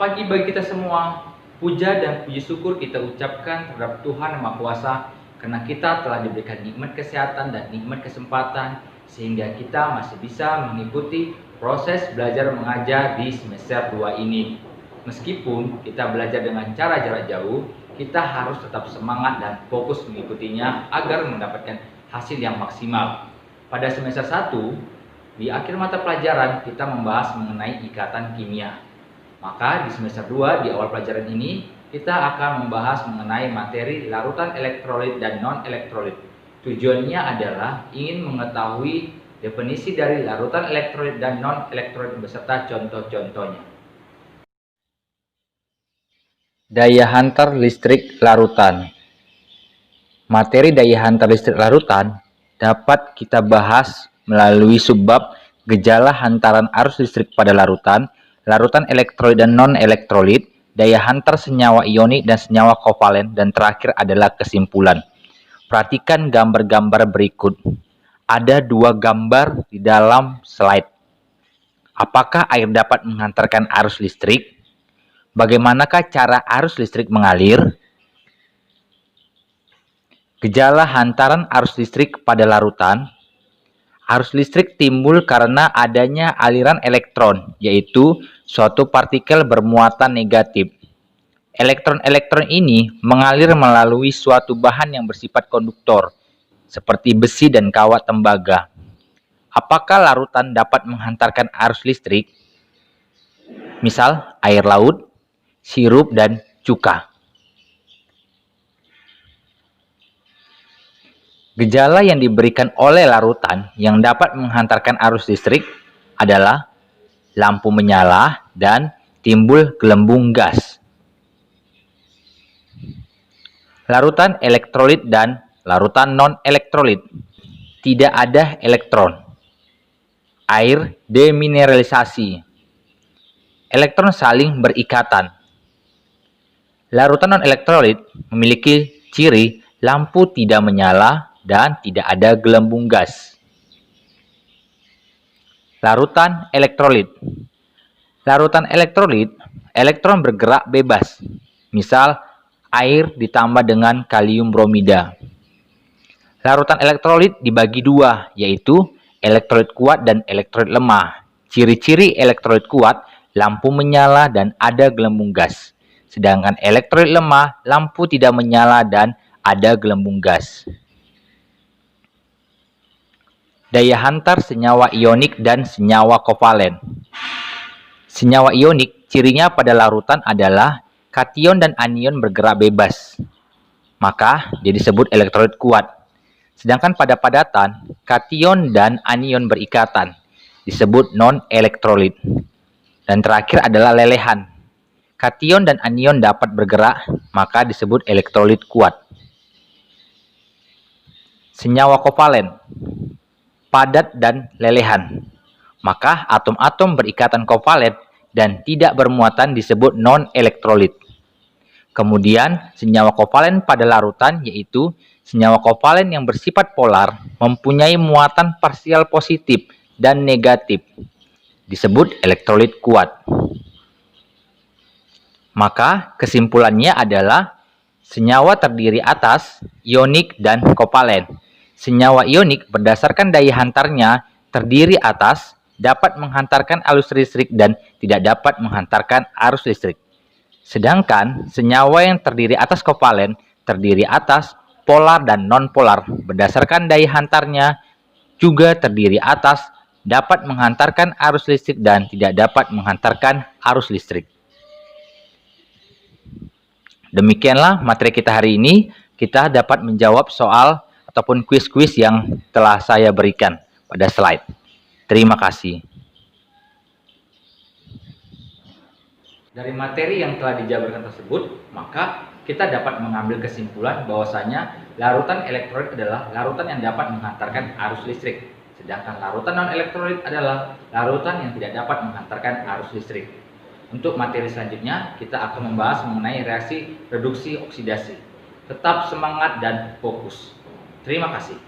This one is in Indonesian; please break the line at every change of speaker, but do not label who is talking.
Selamat pagi bagi kita semua. Puja dan puji syukur kita ucapkan terhadap Tuhan Yang Maha Kuasa karena kita telah diberikan nikmat kesehatan dan nikmat kesempatan sehingga kita masih bisa mengikuti proses belajar mengajar di semester 2 ini. Meskipun kita belajar dengan cara jarak jauh, kita harus tetap semangat dan fokus mengikutinya agar mendapatkan hasil yang maksimal. Pada semester 1, di akhir mata pelajaran kita membahas mengenai ikatan kimia. Maka di semester 2 di awal pelajaran ini kita akan membahas mengenai materi larutan elektrolit dan non-elektrolit. Tujuannya adalah ingin mengetahui definisi dari larutan elektrolit dan non-elektrolit beserta contoh-contohnya. Daya hantar listrik larutan. Materi daya hantar listrik larutan dapat kita bahas melalui subbab gejala hantaran arus listrik pada larutan, larutan elektrolit dan non-elektrolit, daya hantar senyawa ionik dan senyawa kovalen, dan terakhir adalah kesimpulan. Perhatikan gambar-gambar berikut. Ada 2 gambar di dalam slide. Apakah air dapat menghantarkan arus listrik? Bagaimanakah cara arus listrik mengalir? Gejala hantaran arus listrik pada larutan. Arus listrik timbul karena adanya aliran elektron, yaitu suatu partikel bermuatan negatif. Elektron-elektron ini mengalir melalui suatu bahan yang bersifat konduktor, seperti besi dan kawat tembaga. Apakah larutan dapat menghantarkan arus listrik? Misal, air laut, sirup, dan cuka. Gejala yang diberikan oleh larutan yang dapat menghantarkan arus listrik adalah lampu menyala dan timbul gelembung gas. Larutan elektrolit dan larutan non-elektrolit. Tidak ada elektron. Air demineralisasi. Elektron saling berikatan. Larutan non-elektrolit memiliki ciri lampu tidak menyala dan tidak ada gelembung gas. Larutan elektrolit. Larutan elektrolit, elektron bergerak bebas. Misal, air ditambah dengan kalium bromida. Larutan elektrolit dibagi 2, yaitu elektrolit kuat dan elektrolit lemah. Ciri-ciri elektrolit kuat, lampu menyala dan ada gelembung gas. Sedangkan elektrolit lemah, lampu tidak menyala dan ada gelembung gas. Daya hantar senyawa ionik dan senyawa kovalen. Senyawa ionik cirinya pada larutan adalah kation dan anion bergerak bebas. Maka dia disebut elektrolit kuat. Sedangkan pada padatan, kation dan anion berikatan. Disebut non-elektrolit. Dan terakhir adalah lelehan. Kation dan anion dapat bergerak, maka disebut elektrolit kuat. Senyawa kovalen. Padat dan lelehan. Maka atom-atom berikatan kovalen dan tidak bermuatan disebut non-elektrolit. Kemudian senyawa kovalen pada larutan yaitu senyawa kovalen yang bersifat polar mempunyai muatan parsial positif dan negatif. Disebut elektrolit kuat. Maka kesimpulannya adalah senyawa terdiri atas ionik dan kovalen. Senyawa ionik berdasarkan daya hantarnya terdiri atas dapat menghantarkan arus listrik dan tidak dapat menghantarkan arus listrik. Sedangkan senyawa yang terdiri atas kovalen terdiri atas polar dan non-polar berdasarkan daya hantarnya juga terdiri atas dapat menghantarkan arus listrik dan tidak dapat menghantarkan arus listrik. Demikianlah materi kita hari ini. Kita dapat menjawab soal ataupun kuis-kuis yang telah saya berikan pada slide. Terima kasih. Dari materi yang telah dijabarkan tersebut, maka kita dapat mengambil kesimpulan bahwasanya larutan elektrolit adalah larutan yang dapat menghantarkan arus listrik. Sedangkan larutan non-elektrolit adalah larutan yang tidak dapat menghantarkan arus listrik. Untuk materi selanjutnya, kita akan membahas mengenai reaksi reduksi oksidasi. Tetap semangat dan fokus. Terima kasih.